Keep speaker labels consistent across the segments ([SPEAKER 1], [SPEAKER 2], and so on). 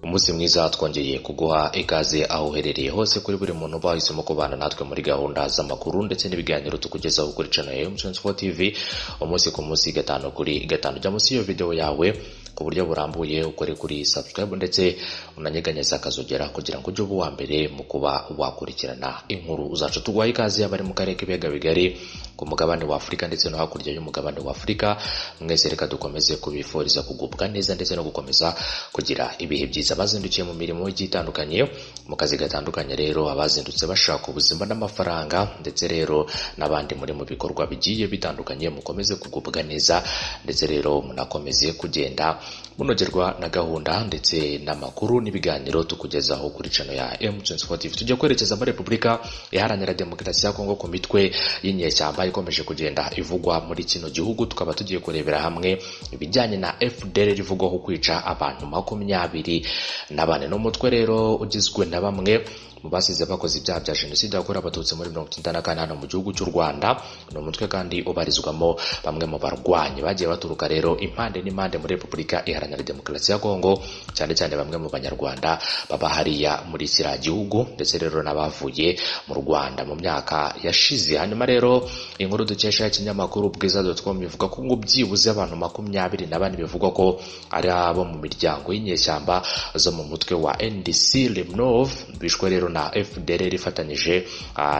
[SPEAKER 1] Umunsi mwiza twongeye kuguha ikaze aho uherereye hose kuri buri muntu bahisemo kubana natwe muri gahunda z'amakuru ndetse n'ibiganiro tukugezaho kuri channel ya Abantu TV umunsi ku munsi gatanu kuri gatanu. Jya munsi iyo video yawe ku buryo burambuye ukore kuri subscribe ndetse unanyeganyeza akazogera kugira ngo ujye uwa mbere mu kuba wakurikirana inkuru zacu. Tugwaye ikaze abari mu karere k'ibiyaga bigari ku mugabane wa Afurika ndetse no hakurya y'umugabane wa Afurika. Mwese reka dukomeze kubifuriza kugubwa neza ndetse no gukomeza kugira ibihe byiza. Abazindukiye mu mirimo itandukanye mu kazi gatandukanye rero, abazindutse bashaka ubuzima n'amafaranga ndetse rero n'abandi muri mu bikorwa bigiye bitandukanye, mukomeze kugubwa neza ndetse rero munakomeze kugenda munogerwa na gahunda ndetse n'amakuru n'ibiganiro tukugezaho kuri channel ya Abantu TV. Tujya kwerekeza muri Repubulika Iharanira Demokarasi ya Kongo ku mitwe y'inyeshyamba ikomeje kugenda ivugwa muri kino gihugu. Tukaba tugiye kurebera hamwe ibijyanye na Fdrl ivugwaho kwica abantu 24 n'umutwe rero ugizwe na bamwe mu basize bakoze ibyaha bya jenoside yakorewe abatutsi muri 1994 hano mu gihugu cy'u Rwanda. Ni umutwe kandi ubarizwamo bamwe mu barwanyi bagiye baturuka rero impande n'impande muri Repubulika Iharanira Demokarasi ya Kongo, cyane cyane bamwe mu banyarwanda baba hariya muri kiriya gihugu ndetse rero n'abavuye mu Rwanda mu myaka yashize. Hanyuma rero inkuru dukesha ikinyamakuru bwiza.com bivuga ko ngo byibuze abantu 24 bivugwa ko ari abo mu miryango y'inyeshyamba zo mu mutwe wa NDC Lemnov bishwe rero na Fdrl ifatanyije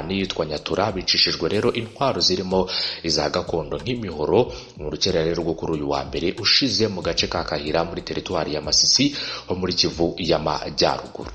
[SPEAKER 1] n'iyitwa Nyatura, bicishijwe rero intwaro zirimo iza gakondo nk'imihoro mu rukerera rero rwo kuri uyu wa mbere ushize mu gace ka Kahira muri teritwari ya Masisi ho muri Kivu y'Amajyaruguru.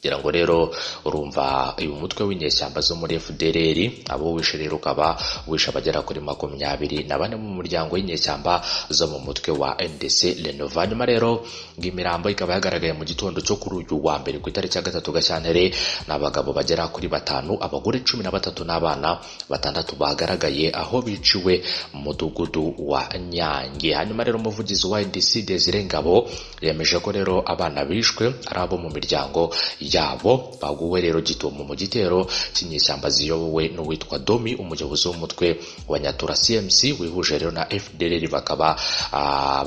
[SPEAKER 1] Kugira ngo rero urumva uyu mutwe w'inyeshyamba zo muri Fdrl abo wishe rero ukaba wishe abagera kuri 24 mu muryango w'inyeshyamba zo mu mutwe wa NDC Lemnov. Nyuma rero ngimirambo ikaba yagaragaye mu gitondo cyo kuri uyu wa mbere ku itariki ya 3 Gashyantare, n'abagabo bagera kuri 5, abagore 13 n'abana 6 bagaragaye aho biciwe mu mudugudu wa Nyange. Hanyuma rero umuvugizi wa NDC Desire Ngabo yemeje ko rero abana bishwe ari abo mu miryango yabo baguwe rero gitumo mu gitero cy'inyeshyamba ziyobowe n'uwitwa Domi, umuyobozi w'umutwe wa Nyatura CMC wihuje rero na Fdrl, bakaba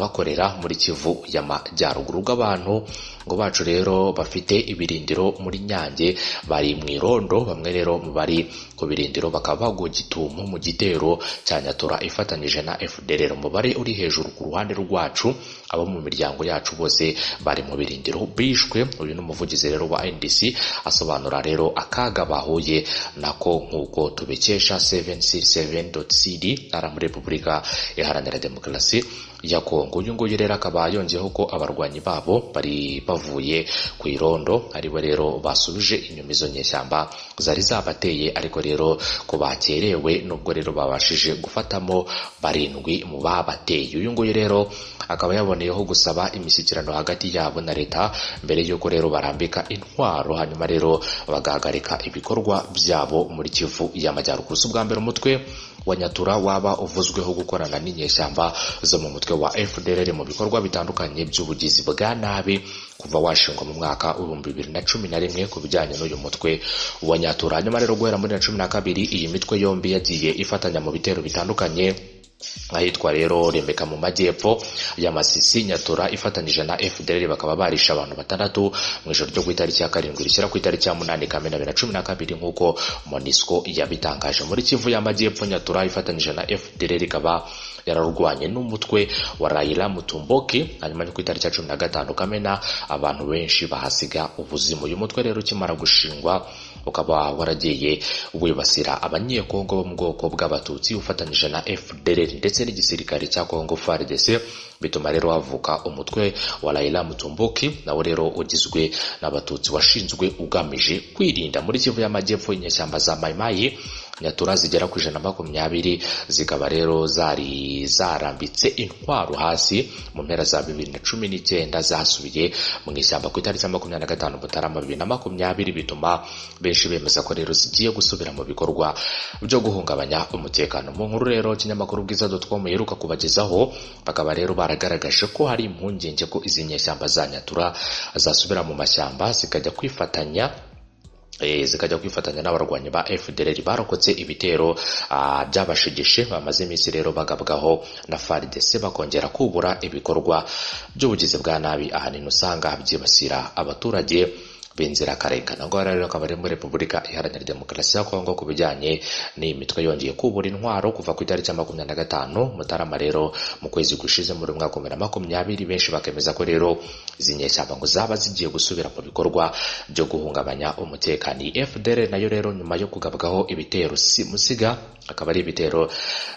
[SPEAKER 1] bakorera muri Kivu y'Amajyaruguru. Abantu ngo bacu rero bafite ibirindiro muri Nyange bari mu irondo, bamwe rero bari ku birindiro bakaba baguwe gitumo mu gitero cya Nyatura ifatanyije na Fdrl. Umubare uri hejuru ku ruhande rwacu, abo mu miryango yacu bose bari mu birindiro bishwe. Uyu n'umuvugizi rero wa NDC asobanura rero akaga bahuye nako nk'uko tubikesha 767.cd ara muri Repubulika Iharanira Demokarasi ya Kongo. Uyu nguyu rero akaba yongeyeho ko abarwanyi babo bari bavuye ku irondo aribo rero basubije inyuma izo nyeshyamba zari zabateye, ariko rero ko bakerewe nubwo rero babashije gufatamo 7 mu babateye. Uyu nguyu rero akaba yaboneyeho gusaba imishyikirano hagati yabo na leta mbere y'uko rero barambika intwaro, hanyuma rero bagahagarika ibikorwa byabo muri Kivu y'Amajyaruguru. Ubwa mbere umutwe wa Nyatura waba uvuzweho gukorana n'inyeshyamba zo mu mutwe wa Fdrl mu bikorwa bitandukanye by'ubugizi bwa nabi kuva washingwa mu mwaka wa 2011 ku bijyanye n'uyu mutwe wa Nyatura. Hanyuma rero guhera muri 2012 iyi mitwe yombi yagiye ifatanya mu bitero bitandukanye ahitwa rero Rembeka mu majyepfo ya Masisi. Nyatura ifatanyije na Fdrl bakaba barisha abantu 6 mu ijoro ryo ku itariki ya 7 rishyira ku itariki ya 8 Kamena 2012 nk'uko MONUSCO yabitangaje. Muri Kivu y'Amajyepfo Nyatura ifatanyije na Fdrl ikaba yararwanye n'umutwe wa Raila Mutumboki, hanyuma ku itariki ya 15 Kamena abantu benshi bahasiga ubuzima. Uyu mutwe rero ukimara gushingwa ukaba waragiye wibasira abanyekongo bo mu bwoko bw'abatutsi ufatanyije na Fdrl ndetse n'igisirikare cya Kongo Fardc, bituma rero havuka umutwe wa Raila Mutumboki nawe rero ugizwe n'abatutsi washinzwe ugamije kwirinda. Muri Kivu y'Amajyepfo inyeshyamba za Mayimayi Nyatura zigera ku 120 zikaba rero zari zarambitse intwaro hasi mu mpera za 2019 zasubiye mu ishyamba ku itariki ya 25 Mutarama 2020, bituma benshi bemeza ko rero zigiye gusubira mu bikorwa byo guhungabanya umutekano. Mu nkuru rero ikinyamakuru bwiza.com yeruka kubagezaho bakaba rero baragaragaje ko hari impungenge ko izi nyeshyamba za Nyatura zasubira mu mashyamba zikajya kwifatanya zikajya kwifatanya n'abarwanyi ba Fdrl barokotse ibitero byabashigishe bamaze iminsi rero bagabwaho na Fardc bakongera kubura ibikorwa by'ubugizi bwa nabi ahanini usanga byibasira abaturage b'inzira karengana. Ngo rero akaba ari muri Repubulika Iharanira Demokarasi ya Kongo ku bijyanye n'iyi mitwe yongeye kubura intwaro kuva ku itariki ya 25 Mutarama rero mu kwezi gushize muri mwaka wa 2020. Benshi bakemeza ko rero izi nyeshyamba ngo zaba zigiye gusubira mu bikorwa byo guhungabanya umutekano. Fdrl nayo rero nyuma yo kugabwaho ibitero musiga akaba ari ibitero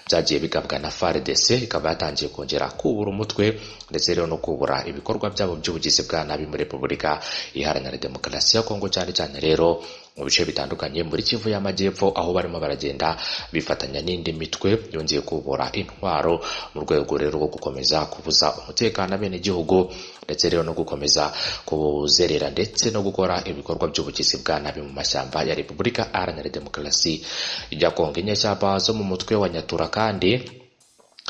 [SPEAKER 1] byagiye bigabwa na Fardc ikaba yatangiye kongera kubura umutwe ndetse rero no kubura ibikorwa byabo by'ubugizi bwa nabi muri Repubulika Iharanira Demokarasi ya Kongo, cyane cyane rero mu bice bitandukanye muri Kivu y'Amajyepfo aho barimo baragenda bifatanya n'indi mitwe yongeye kubura intwaro mu rwego rero rwo gukomeza kubuza umutekano bene igihugu ndetse rero no gukomeza kuzerera ndetse no gukora ibikorwa by'ubugizi bwa nabi mu mashyamba ya Repubulika Iharanira Demokarasi ya Kongo. Inyeshyamba zo mu mutwe wa Nyatura kandi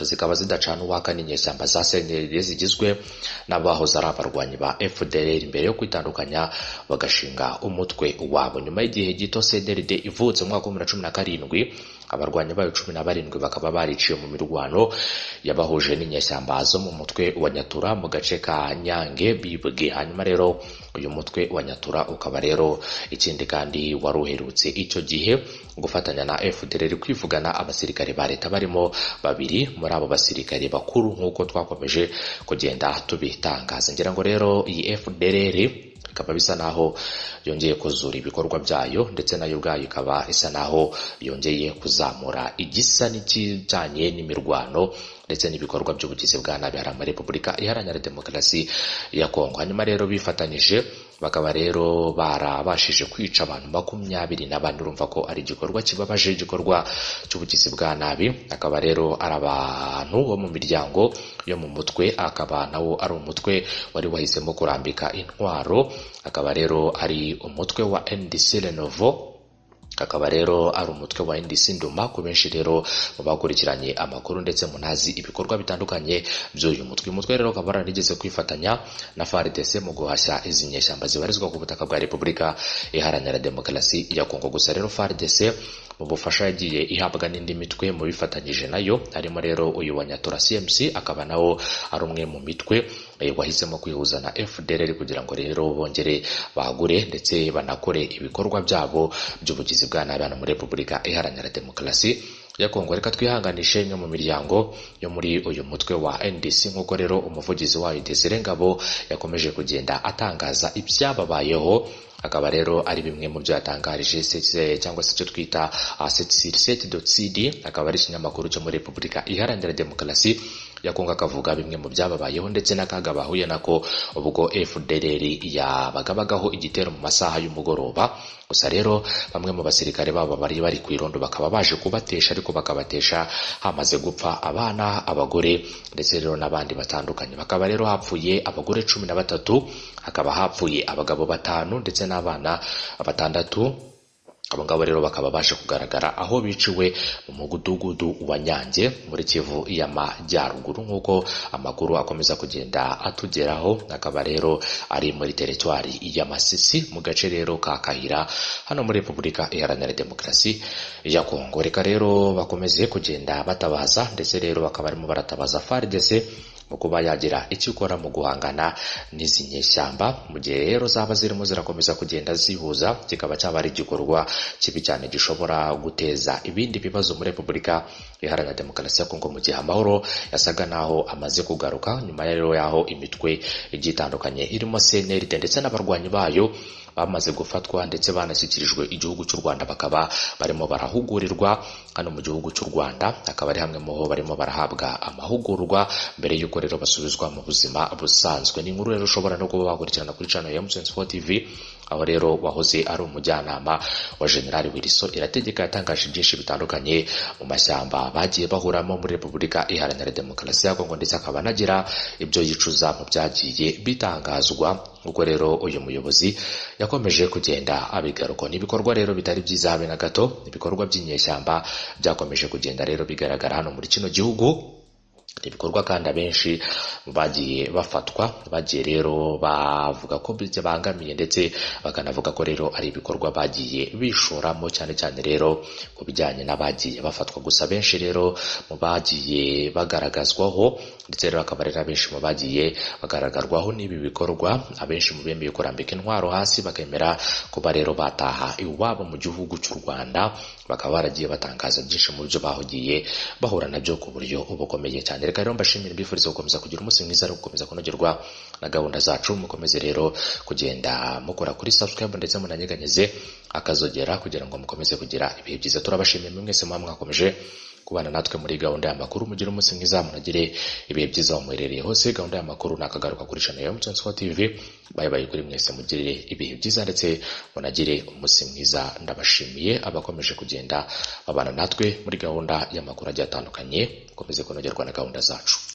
[SPEAKER 1] zikaba zidacana uwaka n'inyeshyamba za CNL zigizwe n'abahoze ari abarwanyi ba Fdrl mbere yo kwitandukanya bagashinga umutwe wabo. Nyuma y'igihe gito CNL ivutse mu mwaka wa 2017 abarwanyi bayo 17 bakaba bariciye mu mirwano yabahuje n'inyeshyamba zo mu mutwe wa Nyatura mu gace ka Nyange Bibwe. Hanyuma rero uyu mutwe wa Nyatura ukaba rero ikindi kandi waruherutse icyo gihe gufatanya na Fdrl kwivugana abasirikare ba leta barimo babiri muri abo basirikare bakuru nk'uko twakomeje kugenda tubitangaza. Ngira ngo rero iyi Fdrl ikaba bisa naho yongeye kuzura ibikorwa byayo ndetse nayo ubwayo ikaba isa naho yongeye kuzamura igisa n'ikijyanye n'imirwano ndetse n'ibikorwa by'ubugizi bwa nabi hari muri Repubulika Iharanira Demokarasi ya Kongo. Hanyuma rero bifatanyije bakaba rero barabashije kwica abantu 24. Urumva ko ari igikorwa kibabaje, igikorwa cy'ubugizi bwa nabi. Akaba rero ari abantu bo mu miryango yo mu mutwe, akaba nawo ari umutwe wari wahisemo kurambika intwaro, akaba rero ari umutwe wa NDC Lenovo, akaba rero ari umutwe wa NDC Nduma. Ku benshi rero bakurikiranye amakuru ndetse munazi ibikorwa bitandukanye by'uyu mutwe. Umutwe rero akaba yarigeze kwifatanya na Fardc mu guhashya izi nyeshyamba zibarizwa ku butaka bwa Repubulika Iharanira Demokarasi ya Kongo. Gusa rero Fardc mu bufasha yagiye ihabwa n'indi mitwe mu bifatanyije nayo harimo rero uyu wa Nyatura CMC, akaba nawo ari umwe mu mitwe wahisemo kwihuza na Fdrl kugira ngo rero bongere bagure ndetse banakore ibikorwa byabo by'ubugizi bwa nabi muri Repubulika Iharanira Demokarasi ya Kongo. Reka twihanganishe imwe mu miryango yo muri uyu mutwe wa NDC nk'uko rero umuvugizi wayo Desire Ngabo yakomeje kugenda atangaza ibyababayeho. Akaba rero ari bimwe mu byo yatangarije cyangwa se icyo twita set.cd, akaba ari ikinyamakuru cyo muri Repubulika Iharanira Demokarasi ya Kongo, akavuga bimwe mu byababayeho ndetse n'akaga bahuye nako ubwo Fdrl yabagabagaho igitero mu masaha y'umugoroba. Gusa rero bamwe mu basirikare babo bari ku irondo bakaba baje kubatesha, ariko bakabatesha hamaze gupfa abana, abagore ndetse rero n'abandi batandukanye. Bakaba rero hapfuye abagore 13, hakaba hapfuye abagabo 5 ndetse n'abana 6. Abo ngabo rero bakaba baje kugaragara aho biciwe mu mudugudu wa Nyange muri Kivu y'Amajyaruguru nk'uko amakuru akomeza kugenda atugeraho. Akaba rero ari muri teritwari ya Masisi mu gace rero ka Kahira hano muri Repubulika Iharanira Demokarasi ya Kongo. Reka rero bakomeze kugenda batabaza ndetse rero bakaba barimo baratabaza Fardc mu kuba yagira icyo ikora mu guhangana n'izi nyeshyamba. Mu gihe rero zaba zirimo zirakomeza kugenda zihuza, kikaba cyaba ari igikorwa kibi cyane gishobora guteza ibindi bibazo muri Repubulika Iharanira Demokarasi ya Kongo, mu gihe amahoro yasaga naho amaze kugaruka nyuma rero yaho imitwe igiye itandukanye irimo CNL ndetse n'abarwanyi bayo bamaze gufatwa ndetse banashyikirijwe igihugu cy'u Rwanda, bakaba barimo barahugurirwa hano mu gihugu cy'u Rwanda. Akaba ari hamwe mu ho barimo barahabwa amahugurwa mbere y'uko rero basubizwa mu buzima busanzwe. Ni inkuru rero ushobora no kuba wakurikirana kuri channel ya M24 TV, aho rero wahoze ari umujyanama wa General Wilson Irategeka yatangaje byinshi bitandukanye mu mashyamba bagiye bahuramo muri Repubulika Iharanira Demokarasi ya Kongo, ndetse akaba anagira ibyo yicuza mu byagiye bitangazwa. Ubwo rero uyu muyobozi yakomeje kugenda abigaruka. N'ibikorwa rero bitari byiza habe na gato, ibikorwa by'inyeshyamba byakomeje kugenda rero bigaragara hano muri kino gihugu ibikorwa kandi abenshi bagiye bafatwa, bagiye rero bavuga ko bangamiye ndetse bakanavuga ko rero ari ibikorwa bagiye bishoramo cyane cyane rero ku bijyanye n'abagiye bafatwa. Gusa benshi rero mu bagiye bagaragazwaho ndetse rero akaba rero abenshi mu bagiye bagaragarwaho n'ibi bikorwa, abenshi mu bemeye kurambika intwaro hasi bakemera kuba rero bataha iwabo mu gihugu cy'u Rwanda, bakaba baragiye batangaza byinshi mu byo bahugiye bahura nabyo ku buryo bukomeye cyane. Reka rero mbashimire, mbifuriza gukomeza kugira umunsi mwiza no gukomeza kunogerwa na gahunda zacu. Mukomeze rero kugenda mukora kuri subscribe ndetse munanyeganyeze akazogera kugira ngo mukomeze kugira ibihe byiza. Turabashimiye mwese mwakomeje kubana natwe muri gahunda y'amakuru. Mugire umunsi mwiza, munagire ibihe byiza aho muherereye hose. Gahunda y'amakuru nakagaruka kuri channel ya Abantu TV. Bye bye kuri mwese, mugire ibihe byiza ndetse munagire umunsi mwiza. Ndabashimiye abakomeje kugenda babana natwe muri gahunda y'amakuru agiye atandukanye. Mukomeze kunogerwa na gahunda zacu.